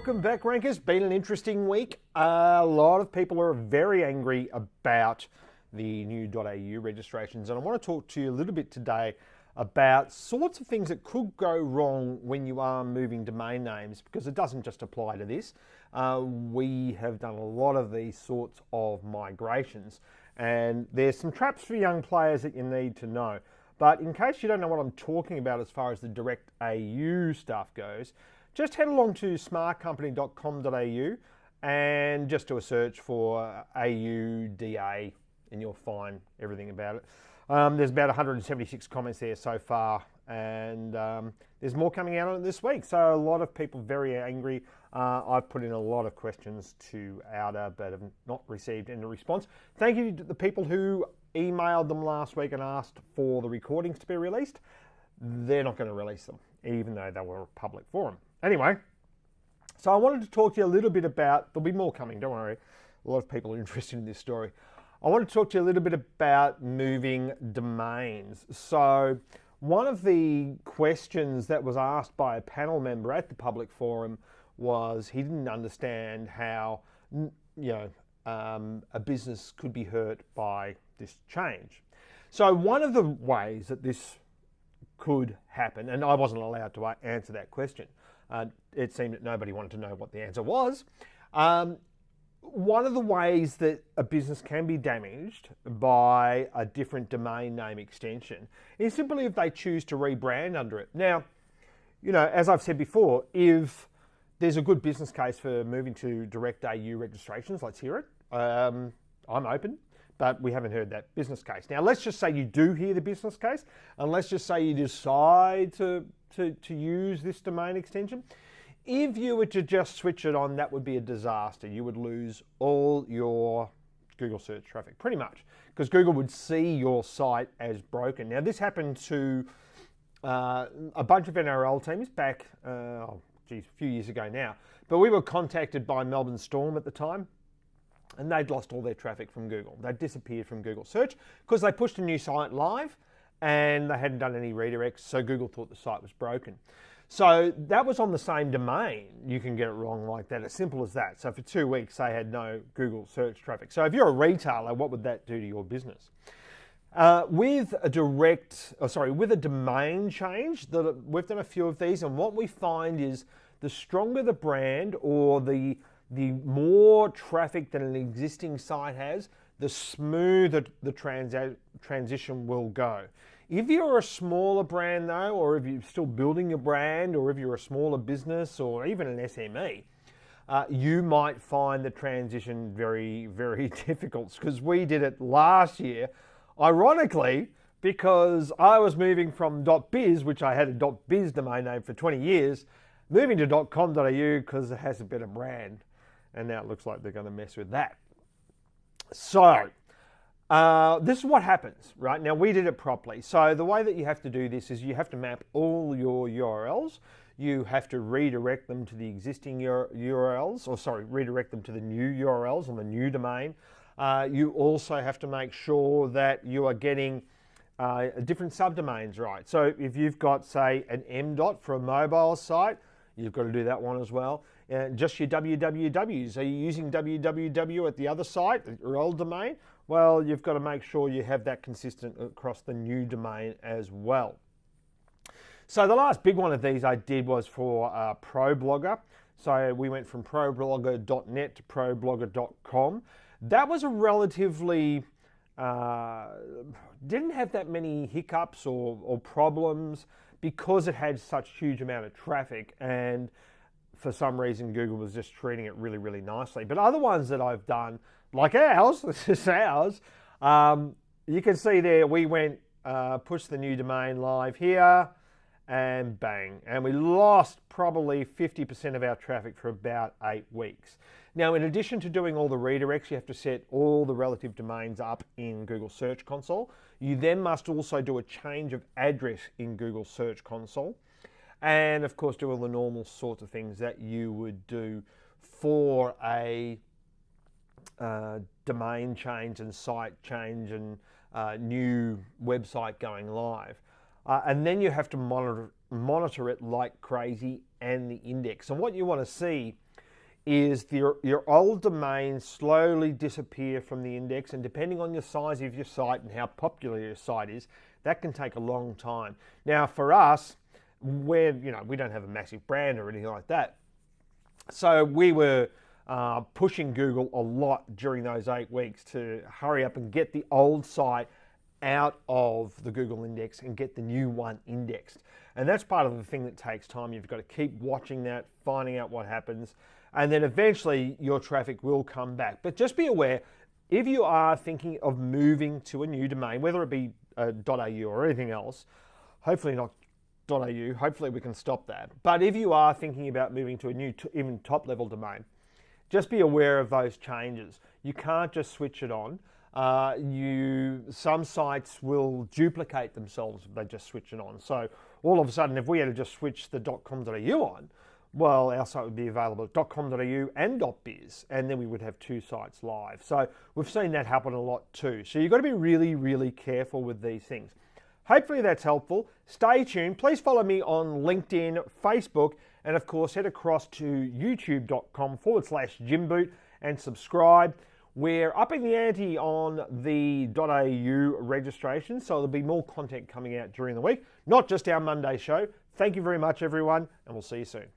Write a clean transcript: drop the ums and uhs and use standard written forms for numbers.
Welcome back, Rankers. Been an interesting week. A lot of people are very angry about the new .au registrations, and I want to talk to you a little bit today about sorts of things that could go wrong when you are moving domain names, because it doesn't just apply to this. We have done a lot of these sorts of migrations, and there's some traps for young players that you need to know. But in case you don't know what I'm talking about as far as the direct AU stuff goes, just head along to smartcompany.com.au and just do a search for AUDA and you'll find everything about it. There's about 176 comments there so far, and there's more coming out on it this week. So a lot of people very angry. I've put in a lot of questions to Outer, but have not received any response. Thank you to the people who emailed them last week and asked for the recordings to be released. They're not going to release them, even though they were a public forum. Anyway, so I wanted to talk to you a little bit about, there'll be more coming, don't worry. A lot of people are interested in this story. I want to talk to you a little bit about moving domains. So one of the questions that was asked by a panel member at the public forum was he didn't understand how a business could be hurt by this change. So one of the ways that this could happen, and I wasn't allowed to answer that question. It seemed that nobody wanted to know what the answer was. One of the ways that a business can be damaged by a different domain name extension is simply if they choose to rebrand under it. Now, as I've said before, if there's a good business case for moving to direct AU registrations, let's hear it. I'm open, but we haven't heard that business case. Now, let's just say you do hear the business case, and let's just say you decide to use this domain extension. If you were to just switch it on, that would be a disaster. You would lose all your Google search traffic, pretty much, because Google would see your site as broken. Now, this happened to a bunch of NRL teams back, a few years ago now, but we were contacted by Melbourne Storm at the time, and they'd lost all their traffic from Google. They'd disappeared from Google search because they pushed a new site live and they hadn't done any redirects, so Google thought the site was broken. So that was on the same domain. You can get it wrong like that, as simple as that. So for 2 weeks, they had no Google search traffic. So if you're a retailer, what would that do to your business? With a domain change, we've done a few of these, and what we find is the stronger the brand or the more traffic that an existing site has, the smoother the transition will go. If you're a smaller brand though, or if you're still building your brand, or if you're a smaller business or even an SME, you might find the transition very, very difficult, because we did it last year, ironically, because I was moving from .biz, which I had a .biz domain name for 20 years, moving to .com.au because it has a better brand, and now it looks like they're going to mess with that. So this is what happens, right? Now, we did it properly. So the way that you have to do this is you have to map all your URLs. You have to redirect them to the existing URLs, redirect them to the new URLs on the new domain. You also have to make sure that you are getting different subdomains right. So if you've got, say, an M. for a mobile site, you've got to do that one as well. Just your wwws. Are you using www at the other site, your old domain? Well, you've got to make sure you have that consistent across the new domain as well. So the last big one of these I did was for ProBlogger. So we went from ProBlogger.net to ProBlogger.com. That was a relatively, didn't have that many hiccups or problems because it had such huge amount of traffic, and for some reason Google was just treating it really, really nicely. But other ones that I've done, like ours, this is ours, you can see there we went, pushed the new domain live here, and bang, and we lost probably 50% of our traffic for about 8 weeks. Now, in addition to doing all the redirects, you have to set all the relative domains up in Google Search Console. You then must also do a change of address in Google Search Console, and of course do all the normal sorts of things that you would do for a domain change and site change and new website going live. And then you have to monitor it like crazy, and the index. And what you want to see is your old domains slowly disappear from the index, and depending on the size of your site and how popular your site is, that can take a long time. Now for us, we don't have a massive brand or anything like that, so we were pushing Google a lot during those 8 weeks to hurry up and get the old site out of the Google index and get the new one indexed. And that's part of the thing that takes time. You've got to keep watching that, finding out what happens, and then eventually your traffic will come back. But just be aware, if you are thinking of moving to a new domain, whether it be .au or anything else, hopefully not .au, hopefully we can stop that. But if you are thinking about moving to a new, even top level domain, just be aware of those changes. You can't just switch it on. Some sites will duplicate themselves if they just switch it on. So all of a sudden, if we had to just switch the .com.au on, well, our site would be available at .com.au and .biz, and then we would have 2 sites live. So we've seen that happen a lot too. So you've got to be really, really careful with these things. Hopefully that's helpful. Stay tuned. Please follow me on LinkedIn, Facebook, and of course head across to youtube.com/JimBoot and subscribe. We're upping the ante on the .au registration, so there'll be more content coming out during the week, not just our Monday show. Thank you very much, everyone, and we'll see you soon.